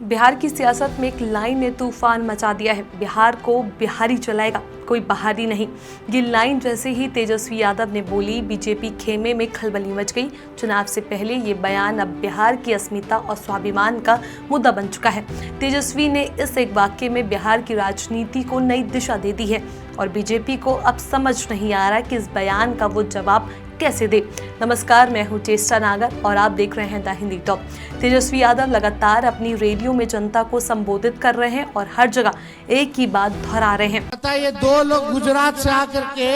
बिहार की सियासत में एक लाइन ने तूफान मचा दिया है। बिहार को बिहारी चलाएगा, कोई बाहरी नहीं। ये लाइन जैसे ही तेजस्वी यादव ने बोली, बीजेपी खेमे में खलबली मच गई। चुनाव से पहले ये बयान अब बिहार की अस्मिता और स्वाभिमान का मुद्दा बन चुका है। तेजस्वी ने इस एक वाक्य में बिहार की राजनीति को नई दिशा दे दी है और बीजेपी को अब समझ नहीं आ रहा कि इस बयान का वो जवाब कैसे दे। नमस्कार, मैं हूं चेष्टा नागर और आप देख रहे हैं द हिंदी टॉप। तेजस्वी यादव लगातार अपनी रैलियों में जनता को संबोधित कर रहे हैं और हर जगह एक ही बात दोहरा रहे हैं। पता ये दो लोग गुजरात से आकर के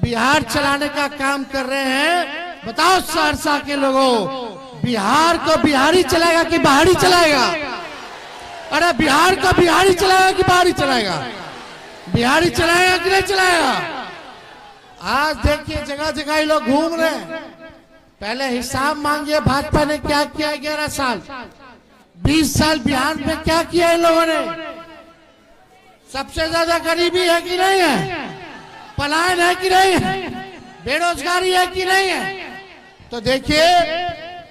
बिहार चलाने का काम कर रहे हैं। बताओ सहरसा के लोगों, बिहार को बिहारी चलाएगा कि बाहरी चलाएगा? अरे बिहार को बिहारी चलाएगा कि बाहरी चलाएगा? बिहारी चलाएगा कि नहीं चलाएगा? आज देखिए जगह जगह लोग घूम रहे हैं। पहले हिसाब मांगिए, भाजपा ने क्या किया 11 साल 20 साल बिहार में क्या किया इन लोगों ने? सबसे ज्यादा गरीबी है कि नहीं है? पलायन है कि नहीं है? बेरोजगारी है कि नहीं है? तो देखिए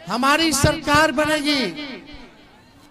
हमारी सरकार बनेगी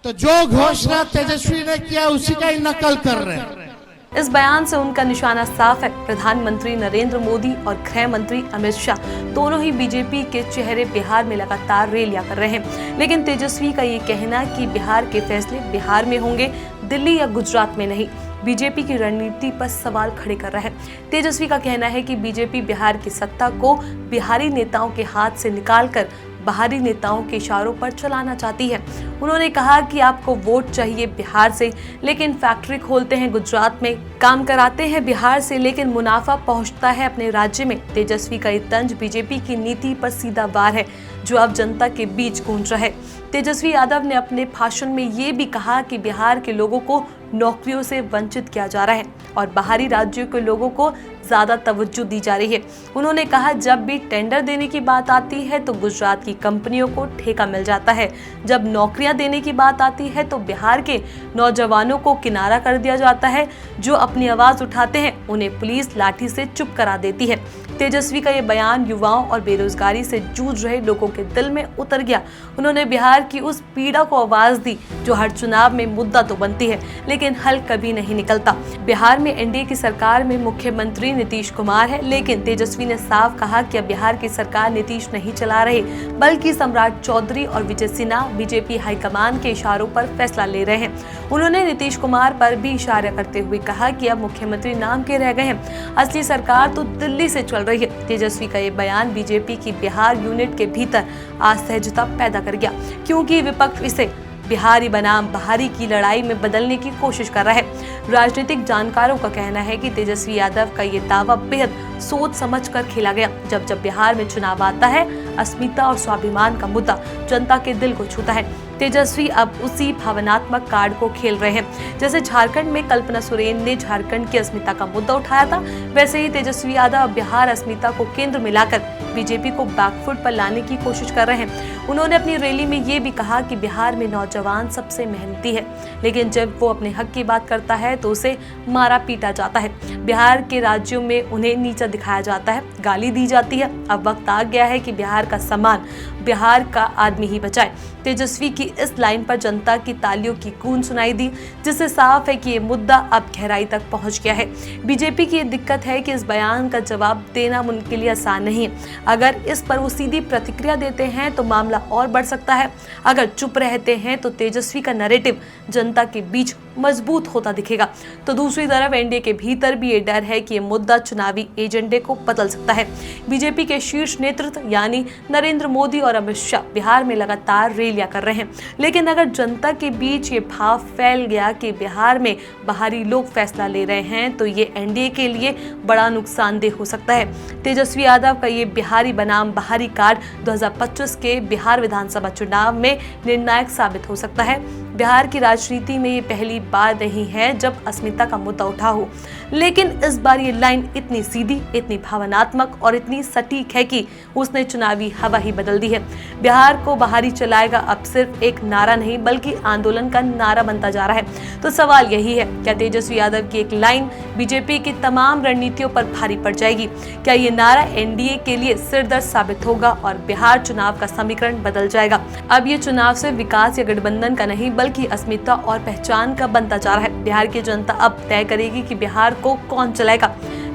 तो जो घोषणा तेजस्वी ने किया उसी का ही नकल कर रहे हैं। इस बयान से उनका निशाना साफ है। प्रधानमंत्री नरेंद्र मोदी और गृह मंत्री अमित शाह दोनों ही बीजेपी के चेहरे बिहार में लगातार रैलियां कर रहे हैं। लेकिन तेजस्वी का ये कहना कि बिहार के फैसले बिहार में होंगे, दिल्ली या गुजरात में नहीं, बीजेपी की रणनीति पर सवाल खड़े कर रहा है। तेजस्वी का कहना है कि बीजेपी बिहार की सत्ता को बिहारी नेताओं के हाथ से निकालकर बाहरी नेताओं के इशारों पर चलाना चाहती है। उन्होंने कहा कि आपको वोट चाहिए बिहार से, लेकिन फैक्ट्री खोलते हैं गुजरात में, काम कराते हैं बिहार से, लेकिन मुनाफा पहुंचता है अपने राज्य में। तेजस्वी का ये तंज बीजेपी की नीति पर सीधा वार है जो अब जनता के बीच गूंज रहा है। तेजस्वी यादव ने अपने भाषण में ये भी कहा कि बिहार के लोगों को नौकरियों से वंचित किया जा रहा है और बाहरी राज्यों के लोगों को ज्यादा तवज्जो दी जा रही है। उन्होंने कहा जब भी टेंडर देने की बात आती है तो गुजरात की कंपनियों को ठेका मिल जाता है, जब नौकरियां देने की बात आती है तो बिहार के नौजवानों को किनारा कर दिया जाता है। जो अपनी आवाज उठाते हैं उन्हें पुलिस लाठी से चुप करा देती है। तेजस्वी का ये बयान युवाओं और बेरोजगारी से जूझ रहे लोगों के दिल में उतर गया। उन्होंने बिहार की उस पीड़ा को आवाज दी जो हर चुनाव में मुद्दा तो बनती है लेकिन हल कभी नहीं निकलता। बिहार में एनडीए की सरकार में मुख्यमंत्री नीतीश कुमार है, लेकिन तेजस्वी ने साफ कहा कि अब बिहार की सरकार नीतीश नहीं चला रहे बल्कि सम्राट चौधरी और विजय सिन्हा बीजेपी हाईकमान के इशारों पर फैसला ले रहे हैं। उन्होंने नीतीश कुमार पर भी इशारा करते हुए कहा कि अब मुख्यमंत्री नाम के रह गए हैं, असली सरकार तो दिल्ली से चल रही है। तेजस्वी का ये बयान बीजेपी की बिहार यूनिट के भीतर असहजता पैदा कर गया, क्योंकि विपक्ष इसे बिहारी बनाम बाहरी की लड़ाई में बदलने की कोशिश कर रहा है। राजनीतिक जानकारों का कहना है कि तेजस्वी यादव का ये दावा बेहद सोच समझकर खेला गया। जब बिहार में चुनाव आता है, अस्मिता और स्वाभिमान का मुद्दा जनता के दिल को छूता है। तेजस्वी अब उसी भावनात्मक कार्ड को खेल रहे हैं। जैसे झारखंड में कल्पना सोरेन ने झारखंड की अस्मिता का मुद्दा उठाया था, वैसे ही तेजस्वी यादव बिहार अस्मिता को केंद्र में लाकर बीजेपी को बैकफुट पर लाने की कोशिश कर रहे हैं। उन्होंने अपनी रैली में ये भी कहा कि बिहार में नौजवान सबसे मेहनती है, लेकिन जब वो अपने हक की बात करता है तो उसे मारा पीटा जाता है। बिहार के राज्यों में उन्हें नीचा दिखाया जाता है, गाली दी जाती है। अब वक्त आ गया है कि बिहार का सम्मान बिहार का आदमी ही बचाए। तेजस्वी की इस लाइन पर जनता की तालियों की गूंज सुनाई दी, जिससे साफ है कि ये मुद्दा अब गहराई तक पहुंच गया है। बीजेपी की ये दिक्कत है कि इस बयान का जवाब देना उनके लिए आसान नहीं है। अगर इस पर वो सीधी प्रतिक्रिया देते हैं तो मामला और बढ़ सकता है। अगर चुप रहते हैं तो तेजस्वी का नैरेटिव जनता के बीच मजबूत होता दिखेगा। तो दूसरी तरफ एनडीए के भीतर भी ये डर है कि ये मुद्दा चुनावी एजेंडे को बदल सकता है। बीजेपी के शीर्ष नेतृत्व यानी नरेंद्र मोदी और अमित शाह बिहार में लगातार रैलियां कर रहे हैं, लेकिन अगर जनता के बीच ये भाव फैल गया कि बिहार में बाहरी लोग फैसला ले रहे हैं तो ये एनडीए के लिए बड़ा नुकसानदेह हो सकता है। तेजस्वी यादव का ये बिहारी बनाम बाहरी कार्ड 2025 के बिहार विधानसभा चुनाव में निर्णायक साबित हो सकता है। बिहार की राजनीति में ये पहली बार नहीं है जब अस्मिता का मुद्दा उठा हो, लेकिन इस बार ये लाइन इतनी सीधी, इतनी भावनात्मक और इतनी सटीक है कि उसने चुनावी हवा ही बदल दी है। बिहार को बाहरी चलाएगा अब सिर्फ एक नारा नहीं बल्कि आंदोलन का नारा बनता जा रहा है। तो सवाल यही है, क्या तेजस्वी यादव की एक लाइन बीजेपी की तमाम रणनीतियों पर भारी पड़ जाएगी? क्या ये नारा एनडीए के लिए सिरदर्द साबित होगा और बिहार चुनाव का समीकरण बदल जाएगा? अब ये चुनाव सिर्फ विकास या गठबंधन का नहीं बल्कि अस्मिता और पहचान का बनता जा रहा है। बिहार की जनता अब तय करेगी कि बिहार को कौन चलाएगा,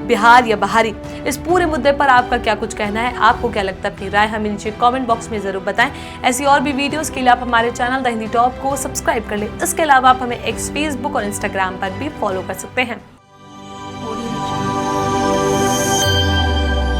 बिहार या बाहरी। इस पूरे मुद्दे पर आपका क्या कुछ कहना है? आपको क्या लगता है? अपनी राय हमें नीचे कमेंट बॉक्स में जरूर बताएं। ऐसी और भी वीडियोस के लिए आप हमारे चैनल द हिंदी टॉप को सब्सक्राइब कर लें। इसके अलावा आप हमें एक्स, फेसबुक और इंस्टाग्राम पर भी फॉलो कर सकते हैं।